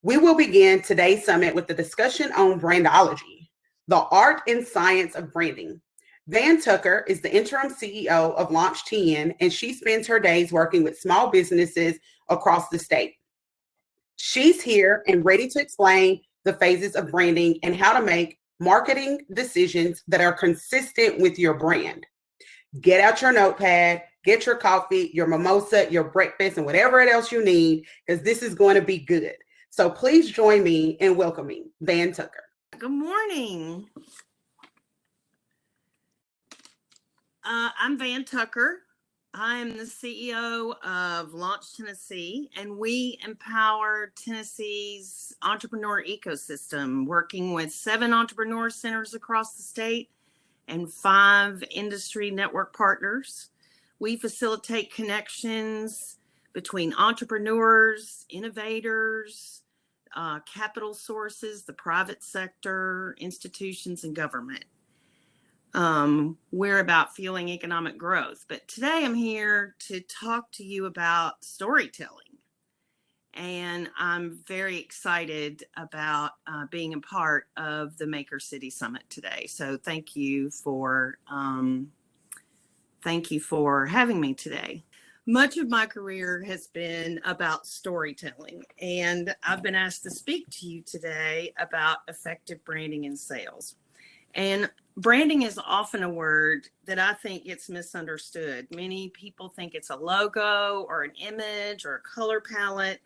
We will begin today's summit with a discussion on Brandology, the art and science of branding. Van Tucker is the interim CEO of Launch 10, and she spends her days working with small businesses across the state. She's here and ready to explain the phases of branding and how to make marketing decisions that are consistent with your brand. Get out your notepad, get your coffee, your mimosa, your breakfast, and whatever else you need, because this is going to be good. So please join me in welcoming Van Tucker. Good morning. I'm Van Tucker. I am the CEO of Launch Tennessee, and we empower Tennessee's entrepreneur ecosystem, working with 7 entrepreneur centers across the state and 5 industry network partners. We facilitate connections between entrepreneurs, innovators, capital sources, the private sector, institutions, and government. We're about fueling economic growth. But today I'm here to talk to you about storytelling. And I'm very excited about being a part of the Maker City Summit today. So thank you for having me today. Much of my career has been about storytelling, and I've been asked to speak to you today about effective branding and sales. And branding is often a word that I think gets misunderstood. Many people think it's a logo or an image or a color palette,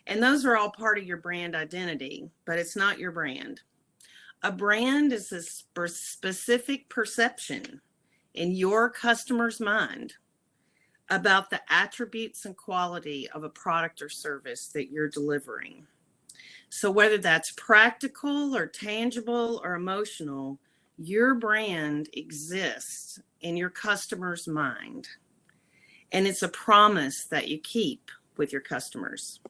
and those are all part of your brand identity, but it's not your brand. A brand is a specific perception in your customer's mind about the attributes and quality of a product or service that you're delivering. So whether that's practical or tangible or emotional, your brand exists in your customer's mind. And it's a promise that you keep with your customers.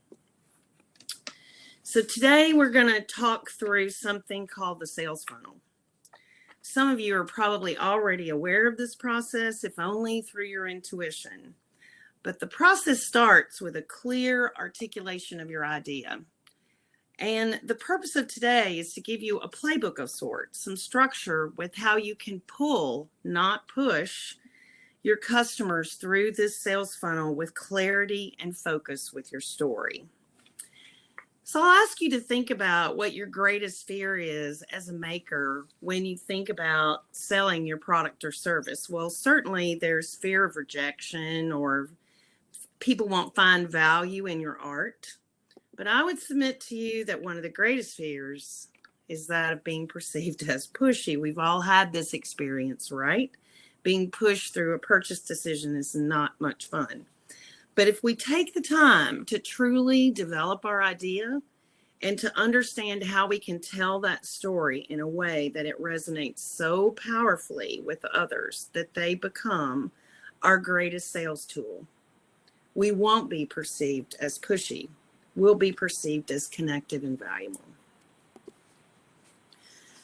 So today we're going to talk through something called the sales funnel. Some of you are probably already aware of this process, if only through your intuition. But the process starts with a clear articulation of your idea. And the purpose of today is to give you a playbook of sorts, some structure with how you can pull, not push, your customers through this sales funnel with clarity and focus with your story. So I'll ask you to think about what your greatest fear is as a maker when you think about selling your product or service. Well, certainly there's fear of rejection, or people won't find value in your art. But I would submit to you that one of the greatest fears is that of being perceived as pushy. We've all had this experience, right? Being pushed through a purchase decision is not much fun. But if we take the time to truly develop our idea and to understand how we can tell that story in a way that it resonates so powerfully with others that they become our greatest sales tool, we won't be perceived as pushy. We'll be perceived as connected and valuable.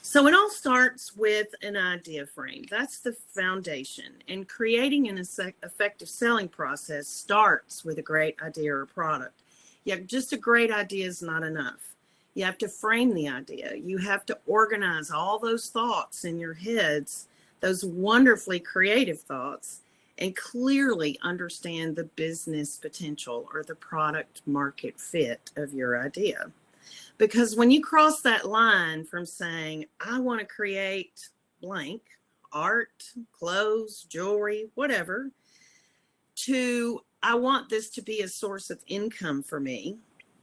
So it all starts with an idea frame. That's the foundation. And creating an effective selling process starts with a great idea or product. Yet just a great idea is not enough. You have to frame the idea. You have to organize all those thoughts in your heads, those wonderfully creative thoughts, and clearly understand the business potential or the product market fit of your idea. Because when you cross that line from saying, I want to create blank, art, clothes, jewelry, whatever, to I want this to be a source of income for me,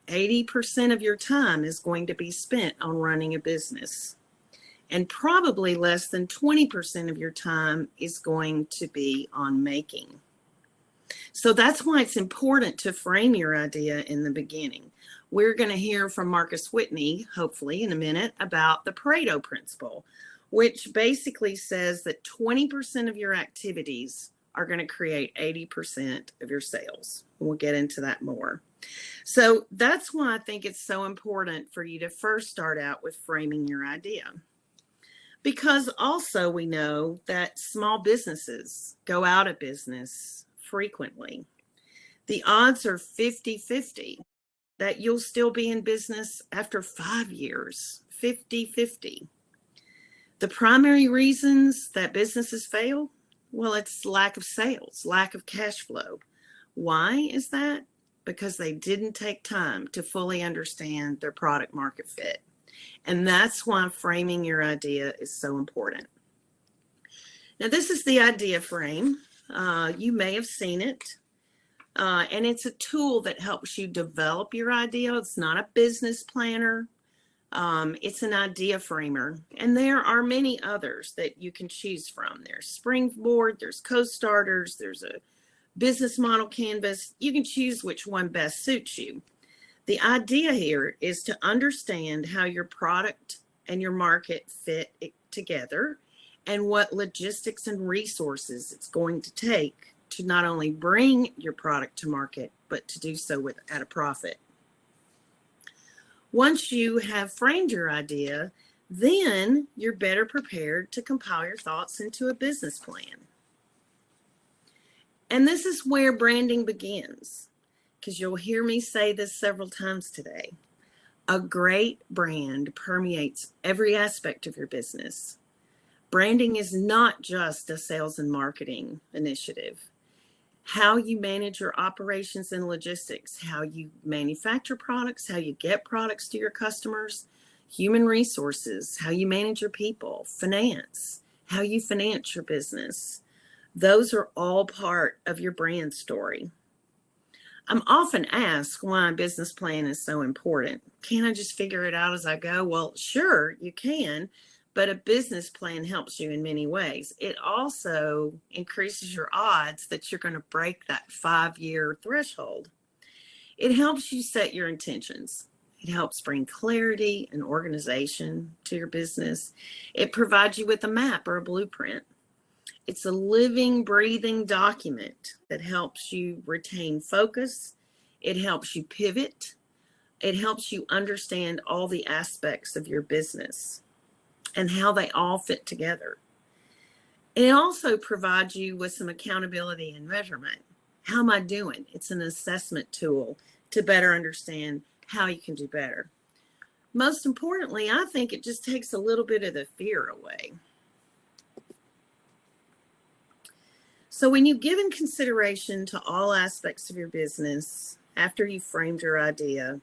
80% of your time is going to be spent on running a business. And probably less than 20% of your time is going to be on making. So that's why it's important to frame your idea in the beginning. We're going to hear from Marcus Whitney, hopefully in a minute, about the Pareto Principle, which basically says that 20% of your activities are going to create 80% of your sales. We'll get into that more. So that's why I think it's so important for you to first start out with framing your idea. Because also we know that small businesses go out of business frequently. The odds are 50-50 that you'll still be in business after 5 years, 50-50. The primary reasons that businesses fail, well, it's lack of sales, lack of cash flow. Why is that? Because they didn't take time to fully understand their product market fit. And that's why framing your idea is so important. Now, this is the idea frame. You may have seen it. And it's a tool that helps you develop your idea. It's not a business planner. It's an idea framer. And there are many others that you can choose from. There's Springboard, there's Co-Starters, there's a business model canvas. You can choose which one best suits you. The idea here is to understand how your product and your market fit together and what logistics and resources it's going to take to not only bring your product to market, but to do so at a profit. Once you have framed your idea, then you're better prepared to compile your thoughts into a business plan. And this is where branding begins, because you'll hear me say this several times today. A great brand permeates every aspect of your business. Branding is not just a sales and marketing initiative. How you manage your operations and logistics, how you manufacture products, how you get products to your customers, human resources, how you manage your people, finance, how you finance your business. Those are all part of your brand story. I'm often asked why a business plan is so important. Can't I just figure it out as I go? Well, sure, you can, but a business plan helps you in many ways. It also increases your odds that you're going to break that 5-year threshold. It helps you set your intentions. It helps bring clarity and organization to your business. It provides you with a map or a blueprint. It's a living, breathing document that helps you retain focus. It helps you pivot. It helps you understand all the aspects of your business and how they all fit together. And it also provides you with some accountability and measurement. How am I doing? It's an assessment tool to better understand how you can do better. Most importantly, I think it just takes a little bit of the fear away. So when you've given consideration to all aspects of your business, after you've framed your idea,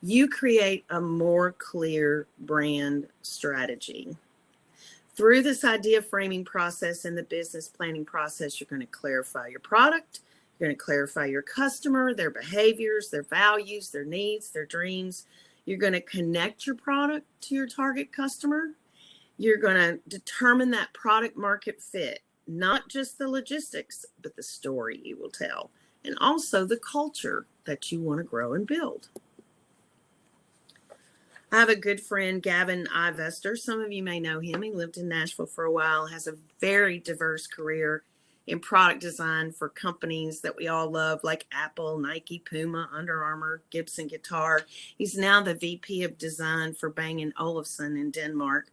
you create a more clear brand strategy. Through this idea framing process and the business planning process, you're going to clarify your product, you're going to clarify your customer, their behaviors, their values, their needs, their dreams. You're going to connect your product to your target customer. You're going to determine that product market fit. Not just the logistics, but the story you will tell, and also the culture that you want to grow and build. I have a good friend, Gavin Ivester. Some of you may know him. He lived in Nashville for a while, has a very diverse career in product design for companies that we all love, like Apple, Nike, Puma, Under Armour, Gibson Guitar. He's now the VP of design for Bang & Olufsen in Denmark.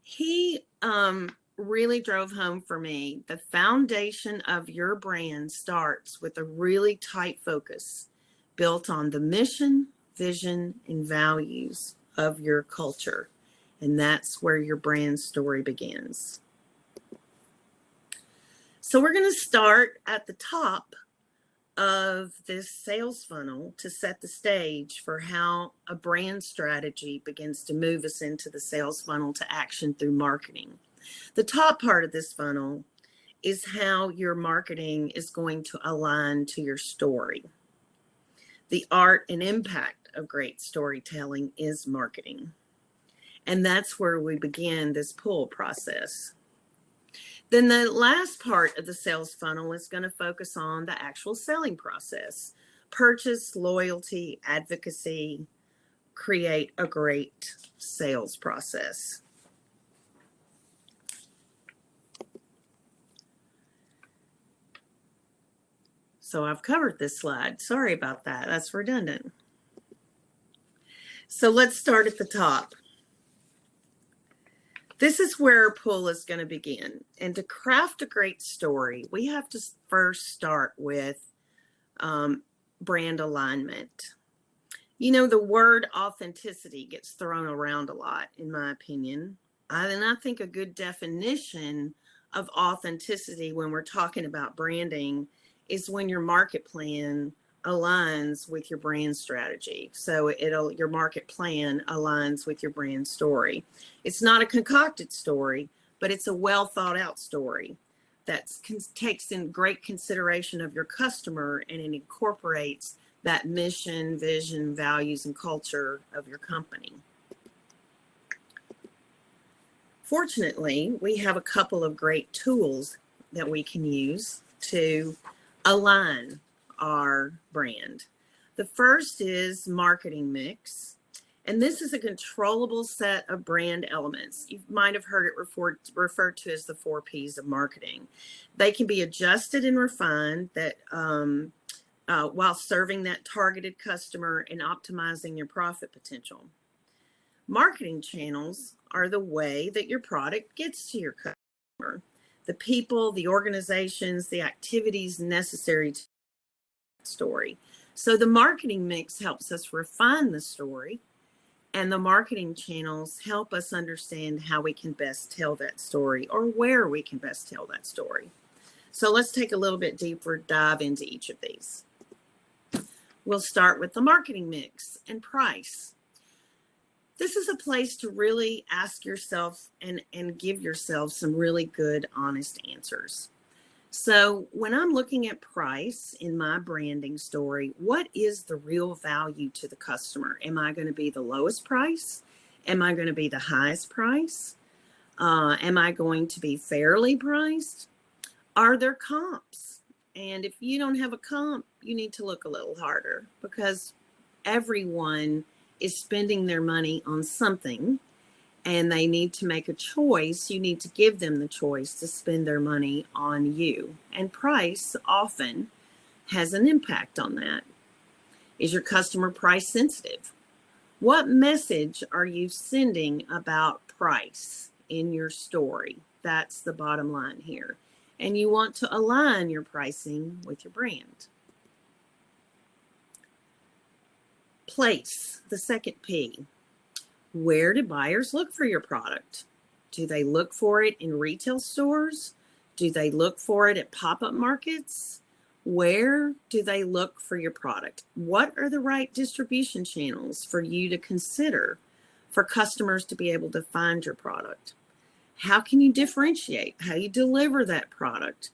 He really drove home for me. The foundation of your brand starts with a really tight focus built on the mission, vision, and values of your culture. And that's where your brand story begins. So we're going to start at the top of this sales funnel to set the stage for how a brand strategy begins to move us into the sales funnel to action through marketing. The top part of this funnel is how your marketing is going to align to your story. The art and impact of great storytelling is marketing. And that's where we begin this pull process. Then the last part of the sales funnel is going to focus on the actual selling process. Purchase, loyalty, advocacy, create a great sales process. So I've covered this slide. Sorry about that. That's redundant. So let's start at the top. This is where our pull is going to begin. And to craft a great story, we have to first start with brand alignment. You know, the word authenticity gets thrown around a lot, in my opinion. And I think a good definition of authenticity when we're talking about branding is when your market plan aligns with your brand strategy. So your market plan aligns with your brand story. It's not a concocted story, but it's a well thought out story that takes in great consideration of your customer, and it incorporates that mission, vision, values, and culture of your company. Fortunately, we have a couple of great tools that we can use to align our brand. The first is marketing mix. And this is a controllable set of brand elements. You might have heard it referred to as the 4 Ps of marketing. They can be adjusted and refined while serving that targeted customer and optimizing your profit potential. Marketing channels are the way that your product gets to your customer. The people, the organizations, the activities necessary to the story. So the marketing mix helps us refine the story, and the marketing channels help us understand how we can best tell that story, or where we can best tell that story. So let's take a little bit deeper dive into each of these. We'll start with the marketing mix and price. This is a place to really ask yourself and give yourself some really good, honest answers. So when I'm looking at price in my branding story, what is the real value to the customer? Am I going to be the lowest price? Am I going to be the highest price? Am I going to be fairly priced? Are there comps? And if you don't have a comp, you need to look a little harder, because everyone is spending their money on something, and they need to make a choice. You need to give them the choice to spend their money on you. And price often has an impact on that. Is your customer price sensitive? What message are you sending about price in your story? That's the bottom line here. And you want to align your pricing with your brand. Place, the second P. Where do buyers look for your product? Do they look for it in retail stores? Do they look for it at pop-up markets? Where do they look for your product? What are the right distribution channels for you to consider for customers to be able to find your product? How can you differentiate how you deliver that product?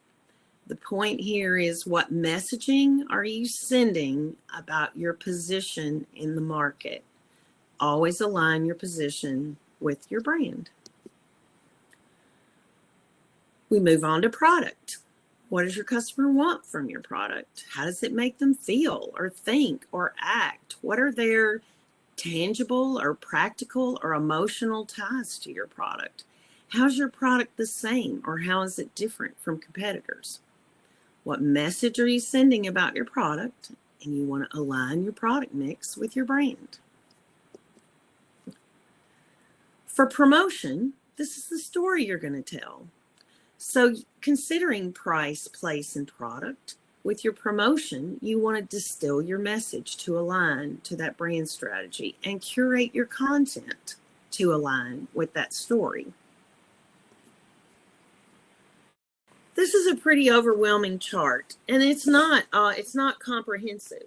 The point here is, what messaging are you sending about your position in the market? Always align your position with your brand. We move on to product. What does your customer want from your product? How does it make them feel or think or act? What are their tangible or practical or emotional ties to your product? How's your product the same, or how is it different from competitors? What message are you sending about your product? And you want to align your product mix with your brand. For promotion, this is the story you're going to tell. So considering price, place, and product, with your promotion, you want to distill your message to align to that brand strategy and curate your content to align with that story. This is a pretty overwhelming chart, and it's not comprehensive.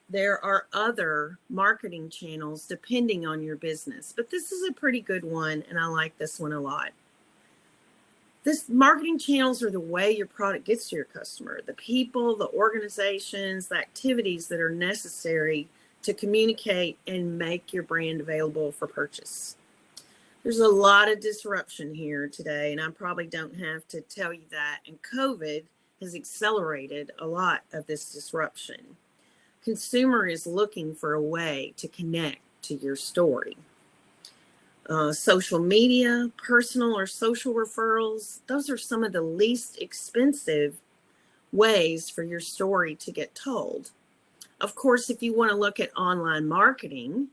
There are other marketing channels depending on your business, but this is a pretty good one, and I like this one a lot. This marketing channels are the way your product gets to your customer, the people, the organizations, the activities that are necessary to communicate and make your brand available for purchase. There's a lot of disruption here today, and I probably don't have to tell you that, and COVID has accelerated a lot of this disruption. Consumer is looking for a way to connect to your story. Social media, personal or social referrals, those are some of the least expensive ways for your story to get told. Of course, if you want to look at online marketing,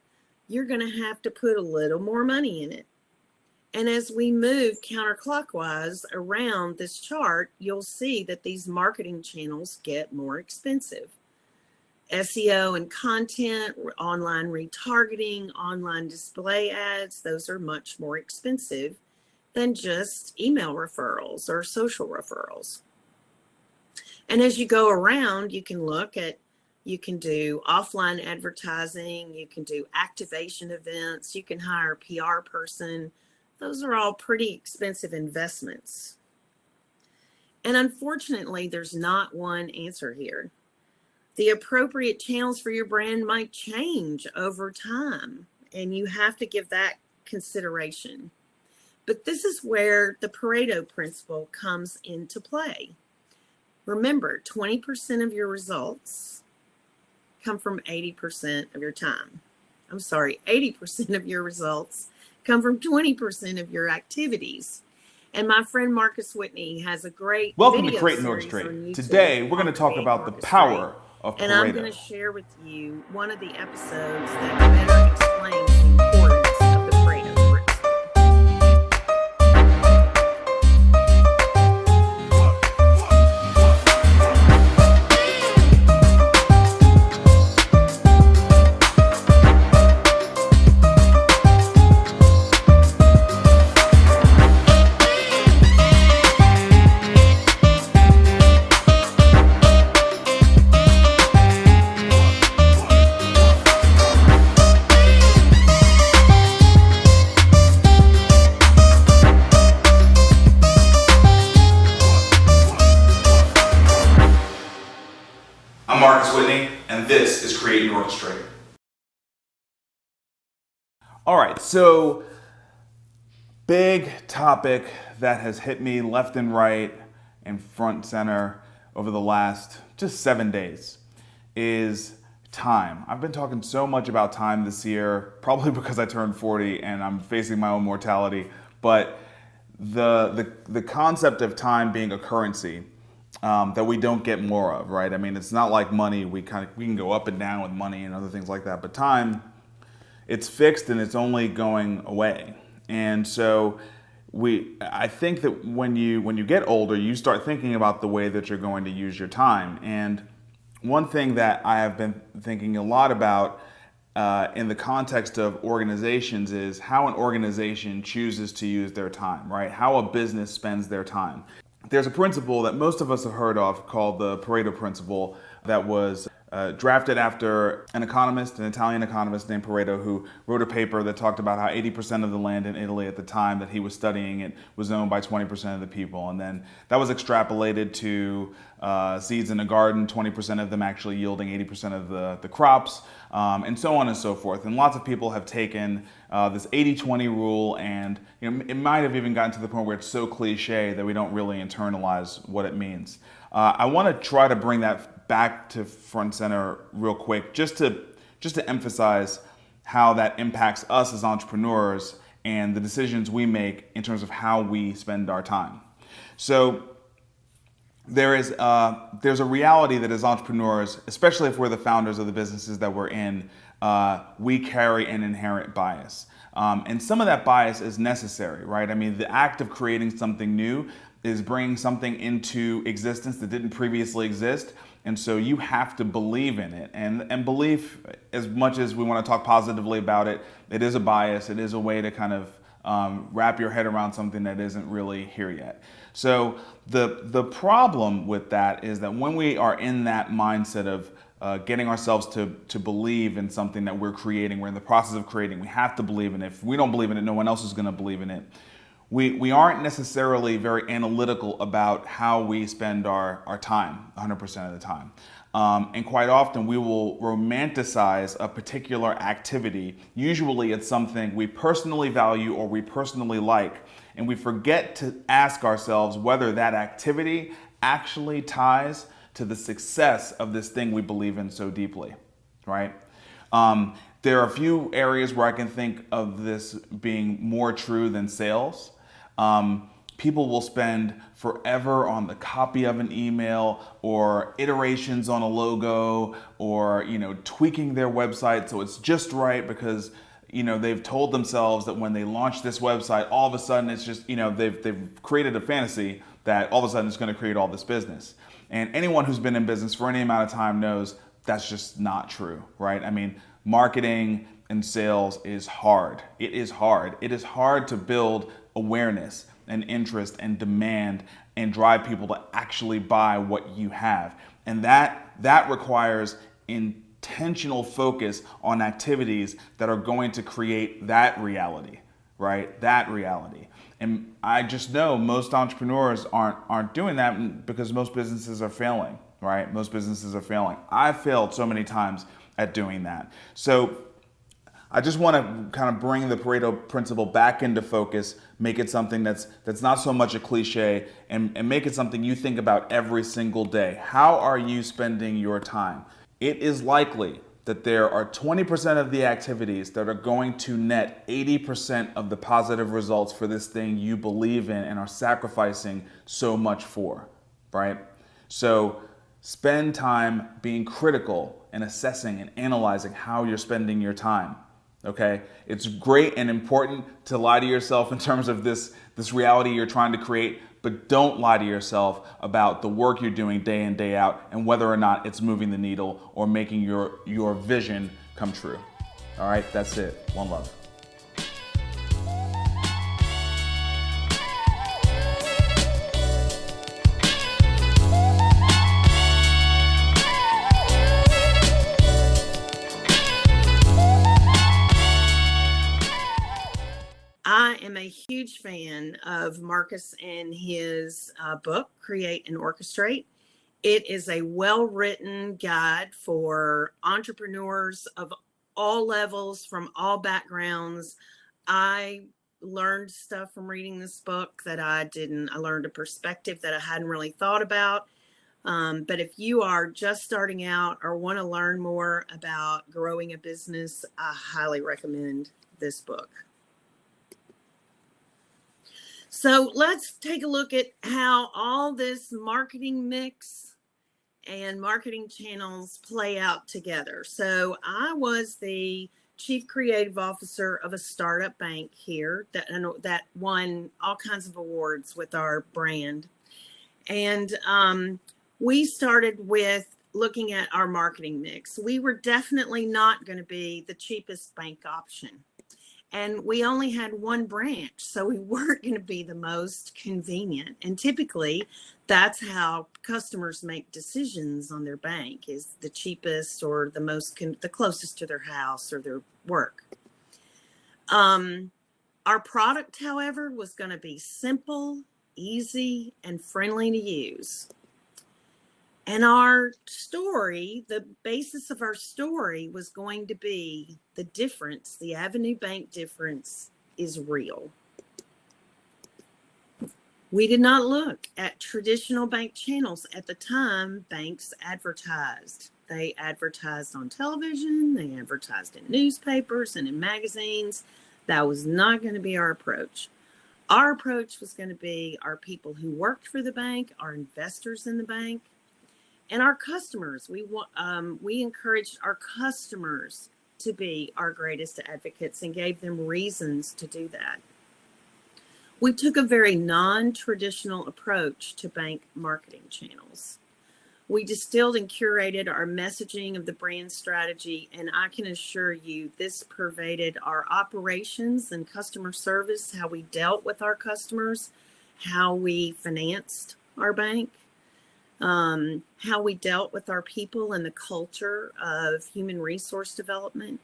you're going to have to put a little more money in it. And as we move counterclockwise around this chart, you'll see that these marketing channels get more expensive. SEO and content, online retargeting, online display ads, those are much more expensive than just email referrals or social referrals. And as you go around, you can do offline advertising, you can do activation events, you can hire a PR person. Those are all pretty expensive investments. And unfortunately, there's not one answer here. The appropriate channels for your brand might change over time, and you have to give that consideration. But this is where the Pareto Principle comes into play. Remember, 20% of your results come from 80% of your time. 80% of your results come from 20% of your activities. And my friend Marcus Whitney has a great Welcome to video Create and series Orchestrate. on YouTube Today, we're going to talk on about the Create and power of And I'm going Pareto. to share with you one of the episodes that better explains the importance of the Pareto Principle. I'm Marcus Whitney, and this is Create and Orchestrate. All right, so big topic that has hit me left and right and front center over the last just 7 days is time. I've been talking so much about time this year, probably because I turned 40 and I'm facing my own mortality, but the concept of time being a currency that we don't get more of, right? I mean, it's not like money. We can go up and down with money and other things like that, but time, it's fixed and it's only going away. And so I think that when you get older, you start thinking about the way that you're going to use your time. And one thing that I have been thinking a lot about in the context of organizations is how an organization chooses to use their time, right? How a business spends their time. There's a principle that most of us have heard of called the Pareto Principle that was drafted after an Italian economist named Pareto, who wrote a paper that talked about how 80% of the land in Italy at the time that he was studying it was owned by 20% of the people. And then that was extrapolated to seeds in a garden, 20% of them actually yielding 80% of the crops, and so on and so forth. And lots of people have taken this 80-20 rule, and it might have even gotten to the point where it's so cliche that we don't really internalize what it means. I want to try to bring that back to front center real quick, just to emphasize how that impacts us as entrepreneurs and the decisions we make in terms of how we spend our time. So there's a reality that as entrepreneurs, especially if we're the founders of the businesses that we're in, we carry an inherent bias. And some of that bias is necessary, right? I mean, the act of creating something new is bringing something into existence that didn't previously exist. And so you have to believe in it. And belief, as much as we want to talk positively about it, it is a bias. It is a way to kind of wrap your head around something that isn't really here yet. So the problem with that is that when we are in that mindset of getting ourselves to believe in something that we're creating, we're in the process of creating, we have to believe in it. If we don't believe in it, no one else is going to believe in it. We aren't necessarily very analytical about how we spend our time 100% of the time. And quite often we will romanticize a particular activity. Usually it's something we personally value or we personally like. And we forget to ask ourselves whether that activity actually ties to the success of this thing we believe in so deeply, right? There are a few areas where I can think of this being more true than sales. People will spend forever on the copy of an email or iterations on a logo or, tweaking their website so it's just right because, they've told themselves that when they launch this website, all of a sudden it's just, they've created a fantasy that all of a sudden it's going to create all this business. And anyone who's been in business for any amount of time knows that's just not true, right? I mean, marketing and sales is hard. It is hard. It is hard to build awareness and interest and demand and drive people to actually buy what you have. And that requires intentional focus on activities that are going to create that reality, right? That reality. And I just know most entrepreneurs aren't doing that because most businesses are failing, right? Most businesses are failing. I've failed so many times at doing that. So I just want to kind of bring the Pareto Principle back into focus, make it something that's not so much a cliche, and make it something you think about every single day. How are you spending your time? It is likely that there are 20% of the activities that are going to net 80% of the positive results for this thing you believe in and are sacrificing so much for, right? So spend time being critical and assessing and analyzing how you're spending your time. Okay, it's great and important to lie to yourself in terms of this reality you're trying to create, but don't lie to yourself about the work you're doing day in, day out, and whether or not it's moving the needle or making your vision come true. All right, that's it. One love. I am a huge fan of Marcus and his book, Create and Orchestrate. It is a well-written guide for entrepreneurs of all levels, from all backgrounds. I learned stuff from reading this book that I learned a perspective that I hadn't really thought about. But if you are just starting out or want to learn more about growing a business, I highly recommend this book. So let's take a look at how all this marketing mix and marketing channels play out together. So I was the chief creative officer of a startup bank here that won all kinds of awards with our brand. And we started with looking at our marketing mix. We were definitely not going to be the cheapest bank option. And we only had one branch, so we weren't going to be the most convenient. And typically, that's how customers make decisions on their bank, is the cheapest or the closest to their house or their work. Our product, however, was going to be simple, easy, and friendly to use. And our story, the basis of our story was going to be the difference, the Avenue Bank difference is real. We did not look at traditional bank channels. At the time, banks advertised. They advertised on television, they advertised in newspapers and in magazines. That was not going to be our approach. Our approach was going to be our people who worked for the bank, our investors in the bank, and our customers. We encouraged our customers to be our greatest advocates and gave them reasons to do that. We took a very non-traditional approach to bank marketing channels. We distilled and curated our messaging of the brand strategy, and I can assure you this pervaded our operations and customer service, how we dealt with our customers, how we financed our bank, how we dealt with our people and the culture of human resource development.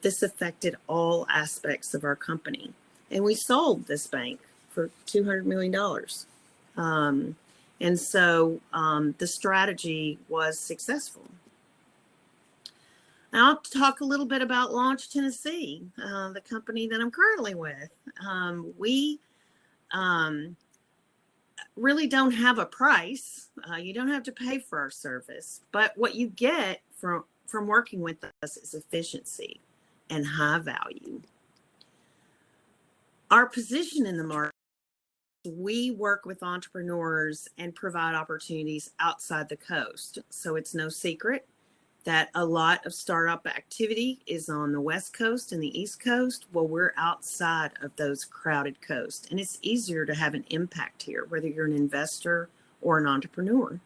This affected all aspects of our company. And we sold this bank for $200 million. And so the strategy was successful. Now I'll talk a little bit about Launch Tennessee, the company that I'm currently with. We really don't have a price. You don't have to pay for our service, but what you get from working with us is efficiency and high value. Our position in the market, we work with entrepreneurs and provide opportunities outside the coast. So it's no secret that a lot of startup activity is on the West Coast and the East Coast. Well, we're outside of those crowded coasts, and it's easier to have an impact here, whether you're an investor or an entrepreneur.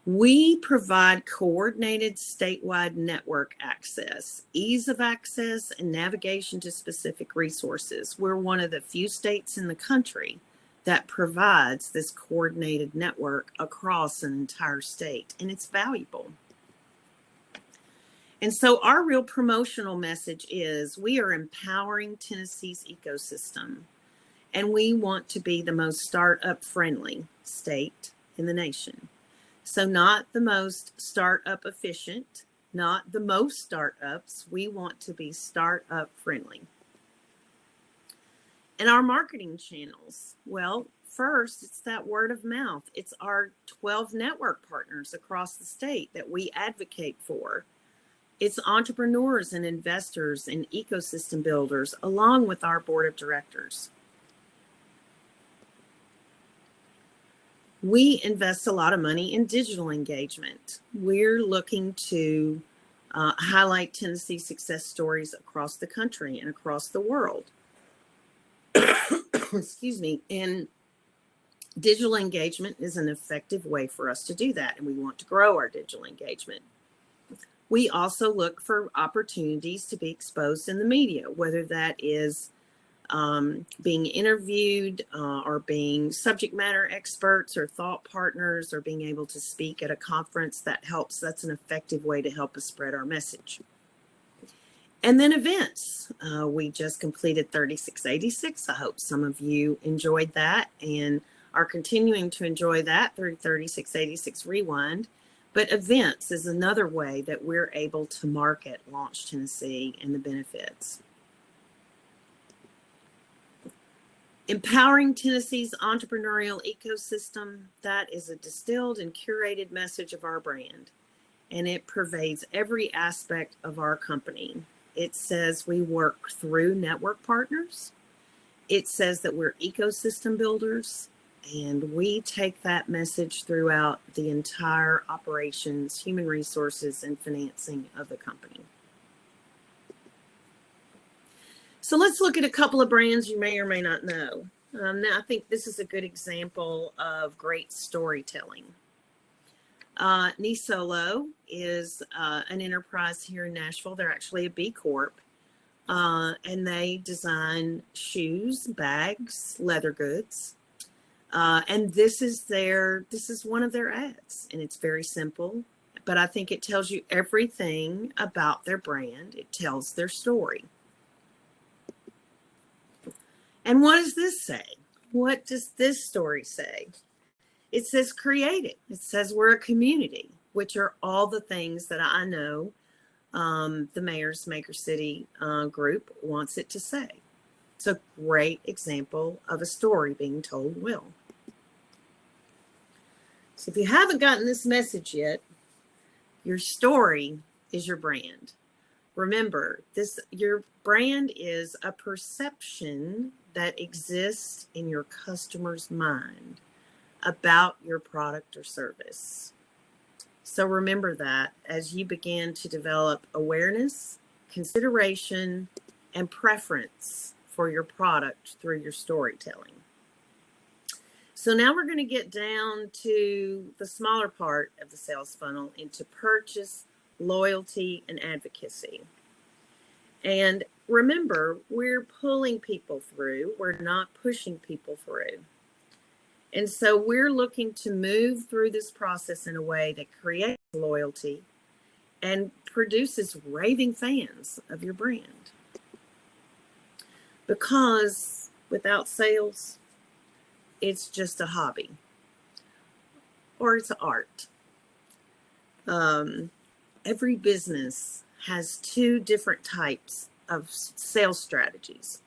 We provide coordinated statewide network access, ease of access, and navigation to specific resources. We're one of the few states in the country that provides this coordinated network across an entire state, and it's valuable. And so our real promotional message is we are empowering Tennessee's ecosystem, and we want to be the most startup friendly state in the nation. So not the most startup efficient, not the most startups. We want to be startup friendly. And our marketing channels, well, first, it's that word of mouth. It's our 12 network partners across the state that we advocate for. It's entrepreneurs and investors and ecosystem builders, along with our board of directors. We invest a lot of money in digital engagement. We're looking to highlight Tennessee success stories across the country and across the world. Excuse me. And digital engagement is an effective way for us to do that, and we want to grow our digital engagement. We also look for opportunities to be exposed in the media, whether that is being interviewed or being subject matter experts or thought partners or being able to speak at a conference. That helps. That's an effective way to help us spread our message. And then events. We just completed 3686. I hope some of you enjoyed that and are continuing to enjoy that through 3686 Rewind. But events is another way that we're able to market Launch Tennessee and the benefits. Empowering Tennessee's entrepreneurial ecosystem, that is a distilled and curated message of our brand, and it pervades every aspect of our company. It says we work through network partners. It says that we're ecosystem builders, and we take that message throughout the entire operations, human resources, and financing of the company. So let's look at a couple of brands you may or may not know. Now, I think this is a good example of great storytelling. Nisolo is an enterprise here in Nashville. They're actually a B Corp, and they design shoes, bags, leather goods. And this is one of their ads, and it's very simple, but I think it tells you everything about their brand. It tells their story. And what does this say? What does this story say? It says creative. It says we're a community, which are all the things that I know the Mayor's Maker City group wants it to say. It's a great example of a story being told well. So if you haven't gotten this message yet, your story is your brand. Remember, your brand is a perception that exists in your customer's mind about your product or service. So remember that as you begin to develop awareness, consideration, and preference for your product through your storytelling. So now we're going to get down to the smaller part of the sales funnel into purchase, loyalty, and advocacy. And remember, we're pulling people through. We're not pushing people through. And so we're looking to move through this process in a way that creates loyalty and produces raving fans of your brand. Because without sales, it's just a hobby or it's art. Every business has two different types of sales strategies.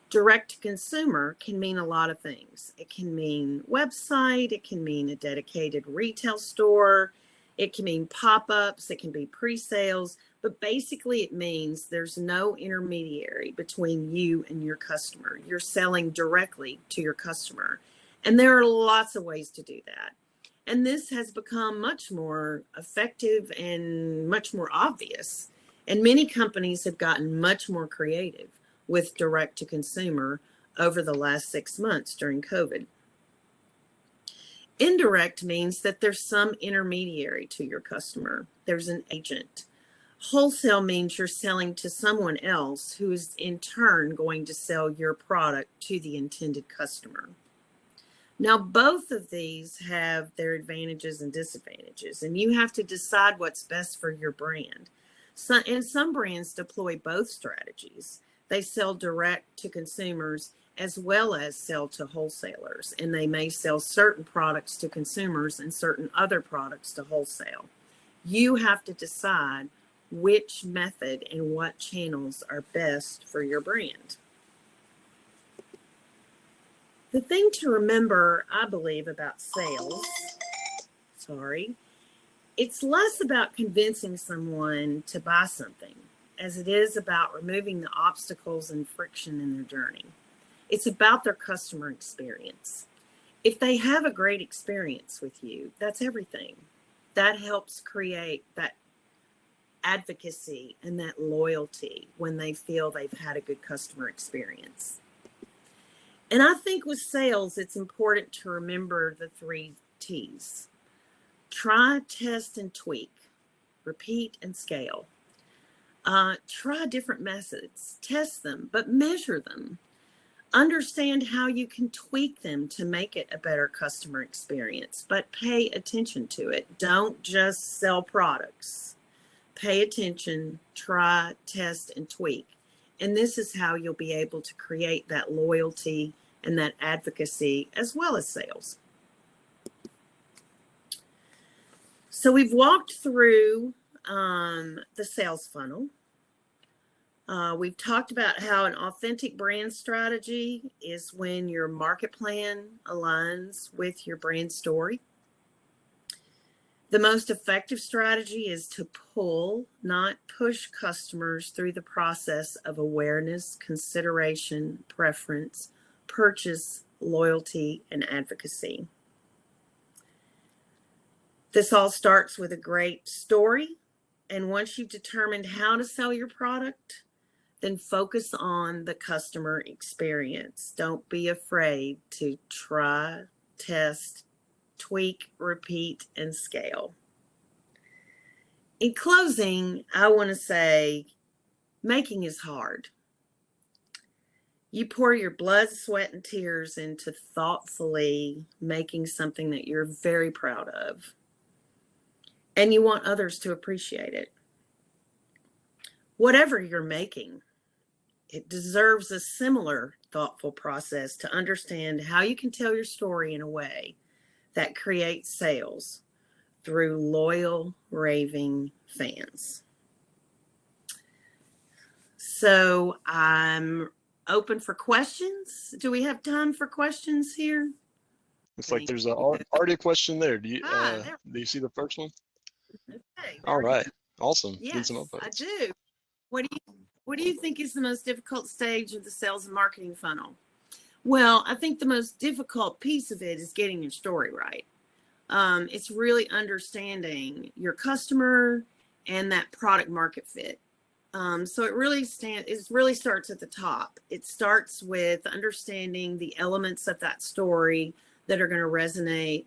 Direct to consumer can mean a lot of things. It can mean website, it can mean a dedicated retail store, it can mean pop-ups, it can be pre-sales, but basically it means there's no intermediary between you and your customer. You're selling directly to your customer. And there are lots of ways to do that. And this has become much more effective and much more obvious. And many companies have gotten much more creative with direct to consumer over the last 6 months during COVID. Indirect means that there's some intermediary to your customer. There's an agent. Wholesale means you're selling to someone else who is in turn going to sell your product to the intended customer. Now, both of these have their advantages and disadvantages, and you have to decide what's best for your brand. Some brands deploy both strategies. They sell direct to consumers as well as sell to wholesalers, and they may sell certain products to consumers and certain other products to wholesale. You have to decide which method and what channels are best for your brand. The thing to remember, I believe, about sales, it's less about convincing someone to buy something as it is about removing the obstacles and friction in their journey. It's about their customer experience. If they have a great experience with you, that's everything. That helps create that advocacy and that loyalty when they feel they've had a good customer experience. And I think with sales, it's important to remember the 3 T's. Try, test, and tweak. Repeat and scale. Try different methods. Test them, but measure them. Understand how you can tweak them to make it a better customer experience, but pay attention to it. Don't just sell products. Pay attention, try, test, and tweak. And this is how you'll be able to create that loyalty and that advocacy as well as sales. So we've walked through the sales funnel. We've talked about how an authentic brand strategy is when your market plan aligns with your brand story. The most effective strategy is to pull, not push customers through the process of awareness, consideration, preference, purchase, loyalty, and advocacy. This all starts with a great story. And once you've determined how to sell your product, then focus on the customer experience. Don't be afraid to try, test, tweak, repeat, and scale. In closing, I want to say making is hard. You pour your blood, sweat, and tears into thoughtfully making something that you're very proud of. And you want others to appreciate it. Whatever you're making, it deserves a similar thoughtful process to understand how you can tell your story in a way that creates sales through loyal, raving fans. So I'm open for questions. Do we have time for questions here? Looks like there's already a question there. Do there. you see the first one? Okay. All right. Awesome. Yes, Need some upvotes. I do. What do you think is the most difficult stage of the sales and marketing funnel? Well, I think the most difficult piece of it is getting your story right. It's really understanding your customer and that product market fit. So it really starts at the top. It starts with understanding the elements of that story that are going to resonate,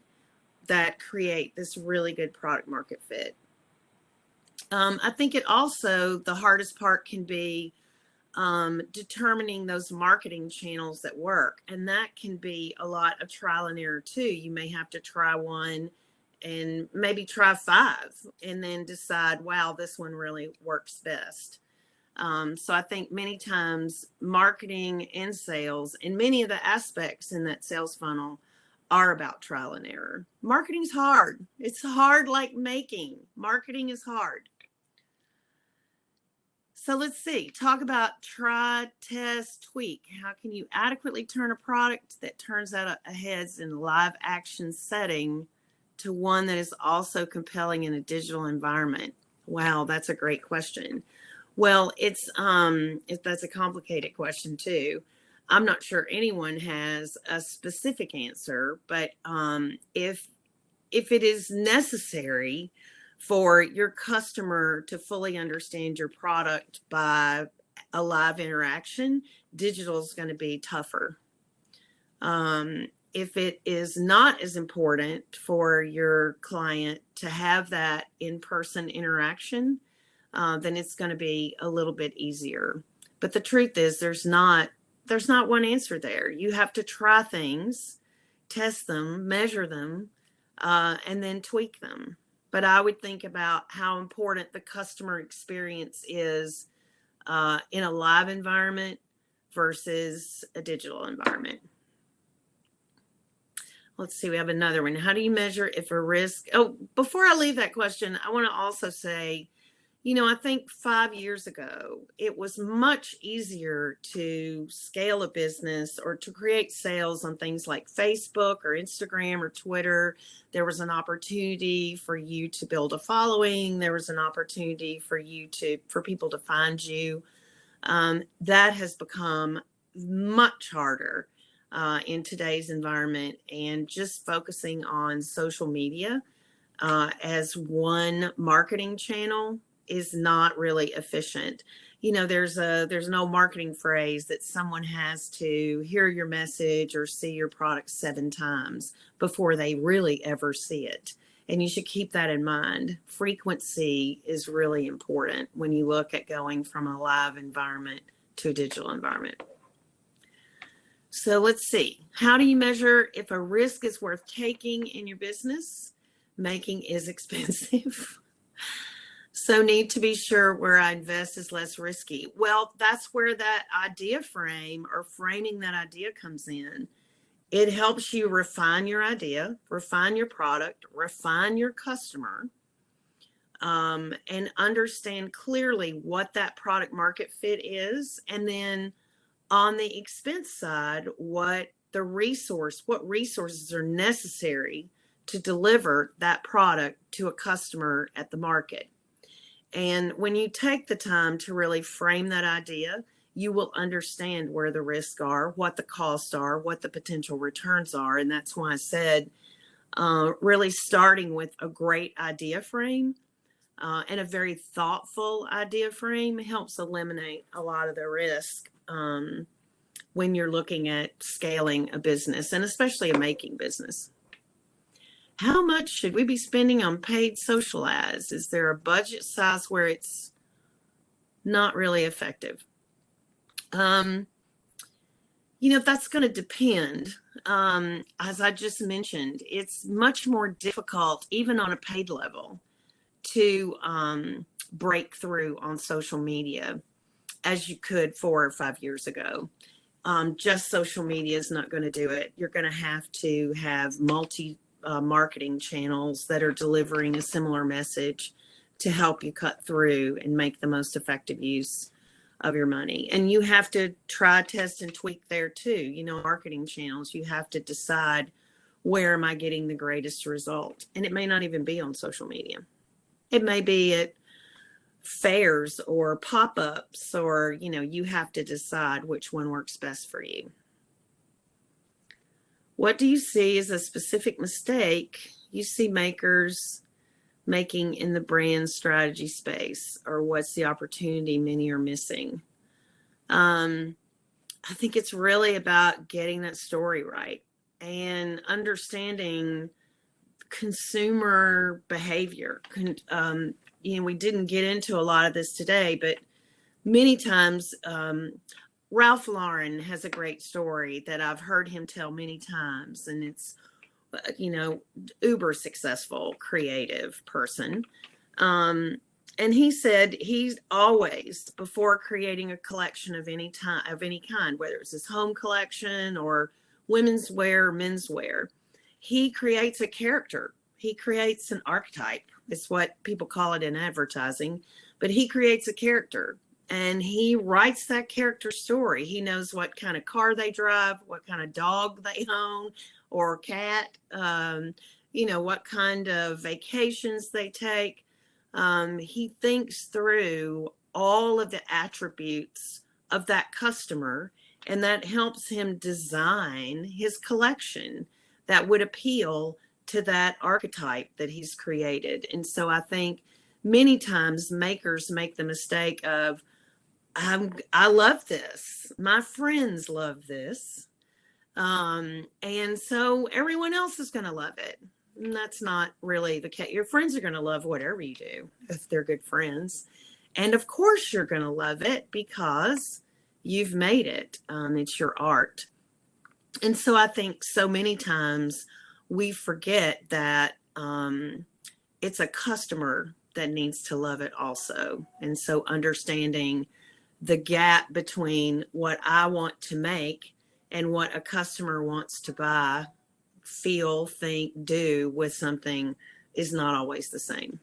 that create this really good product market fit. I think the hardest part can be determining those marketing channels that work. And that can be a lot of trial and error too. You may have to try one and maybe try 5 and then decide, wow, this one really works best. So I think many times marketing and sales and many of the aspects in that sales funnel are about trial and error. Marketing's hard. It's hard like making. Marketing is hard. So let's see, talk about try, test, tweak. How can you adequately turn a product that turns out a heads in a live action setting to one that is also compelling in a digital environment? Wow, that's a great question. Well, that's a complicated question too. I'm not sure anyone has a specific answer, but if it is necessary for your customer to fully understand your product by a live interaction, digital is going to be tougher. If it is not as important for your client to have that in-person interaction, then it's going to be a little bit easier. But the truth is, there's not one answer there. You have to try things, test them, measure them, and then tweak them. But I would think about how important the customer experience is in a live environment versus a digital environment. Let's see, we have another one. How do you measure if a risk? Oh, before I leave that question, I want to also say, I think 5 years ago, it was much easier to scale a business or to create sales on things like Facebook or Instagram or Twitter. There was an opportunity for you to build a following. There was an opportunity for people to find you. That has become much harder in today's environment, and just focusing on social media as one marketing channel is not really efficient. There's an old marketing phrase that someone has to hear your message or see your product 7 times before they really ever see it. And you should keep that in mind. Frequency is really important when you look at going from a live environment to a digital environment. So let's see. How do you measure if a risk is worth taking in your business? Making is expensive. So need to be sure where I invest is less risky. Well, that's where that idea frame or framing that idea comes in. It helps you refine your idea, refine your product, refine your customer, and understand clearly what that product market fit is. And then on the expense side, what resources are necessary to deliver that product to a customer at the market. And when you take the time to really frame that idea, you will understand where the risks are, what the costs are, what the potential returns are. And that's why I said really starting with a great idea frame and a very thoughtful idea frame helps eliminate a lot of the risk when you're looking at scaling a business, and especially a making business. How much should we be spending on paid social ads? Is there a budget size where it's not really effective? That's going to depend. As I just mentioned, it's much more difficult, even on a paid level, to break through on social media as you could 4 or 5 years ago. Just social media is not going to do it. You're going to have marketing channels that are delivering a similar message to help you cut through and make the most effective use of your money. And you have to try, test, and tweak there too. Marketing channels, you have to decide, where am I getting the greatest result? And it may not even be on social media. It may be at fairs or pop-ups, or you have to decide which one works best for you. What do you see as a specific mistake you see makers making in the brand strategy space, or what's the opportunity many are missing? I think it's really about getting that story right and understanding consumer behavior. We didn't get into a lot of this today, but many times Ralph Lauren has a great story that I've heard him tell many times, and it's, uber successful creative person. And he said he's always, before creating a collection of any kind, whether it's his home collection or women's wear or men's wear, he creates a character. He creates an archetype. It's what people call it in advertising, but he creates a character. And he writes that character story. He knows what kind of car they drive, what kind of dog they own or cat, what kind of vacations they take. He thinks through all of the attributes of that customer, and that helps him design his collection that would appeal to that archetype that he's created. And so I think many times makers make the mistake of, I love this. My friends love this. And so everyone else is going to love it. And that's not really the case. Your friends are going to love whatever you do if they're good friends. And of course, you're going to love it because you've made it. It's your art. And so I think so many times we forget that it's a customer that needs to love it also. And so understanding the gap between what I want to make and what a customer wants to buy, feel, think, do with something is not always the same.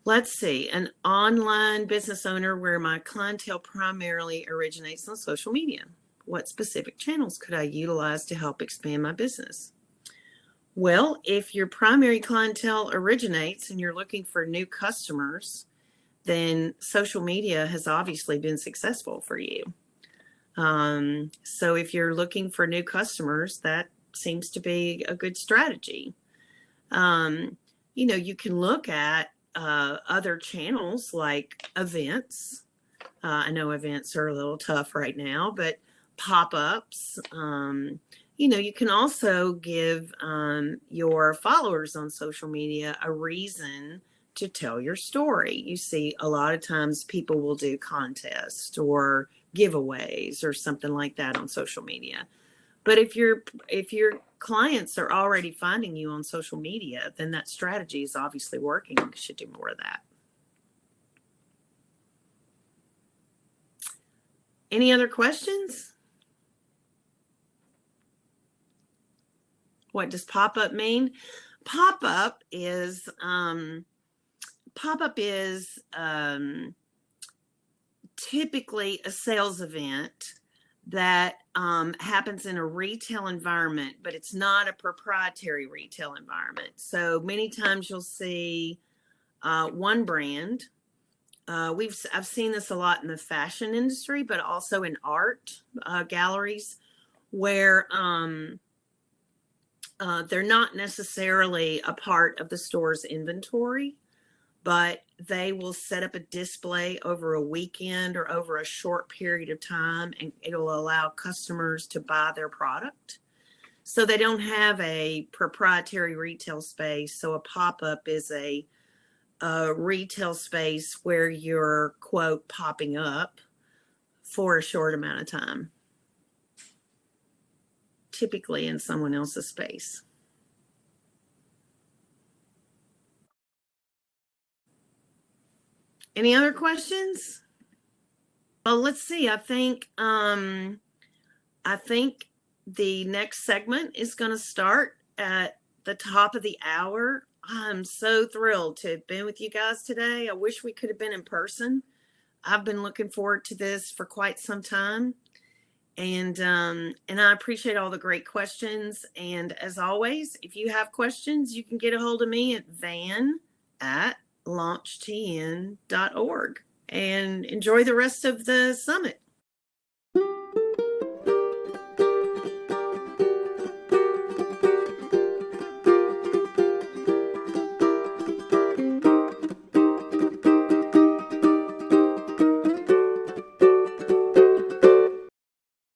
Let's see, an online business owner where my clientele primarily originates on social media. What specific channels could I utilize to help expand my business? Well, if your primary clientele originates and you're looking for new customers, then social media has obviously been successful for you. So if you're looking for new customers, that seems to be a good strategy. You can look at other channels like events. I know events are a little tough right now, but pop-ups. You can also give your followers on social media a reason to tell your story. You see, a lot of times people will do contests or giveaways or something like that on social media. But if your clients are already finding you on social media, then that strategy is obviously working. You should do more of that. Any other questions? What does pop-up mean? Pop-up is typically a sales event that happens in a retail environment, but it's not a proprietary retail environment. So many times you'll see one brand. I've seen this a lot in the fashion industry, but also in art galleries where they're not necessarily a part of the store's inventory, but they will set up a display over a weekend or over a short period of time, and it'll allow customers to buy their product. So they don't have a proprietary retail space. So a pop-up is a retail space where you're, quote, popping up for a short amount of time, typically in someone else's space. Any other questions? Well, let's see. I think the next segment is going to start at the top of the hour. I'm so thrilled to have been with you guys today. I wish we could have been in person. I've been looking forward to this for quite some time. And I appreciate all the great questions. And as always, if you have questions, you can get a hold of me at van@launchtn.org, and enjoy the rest of the summit.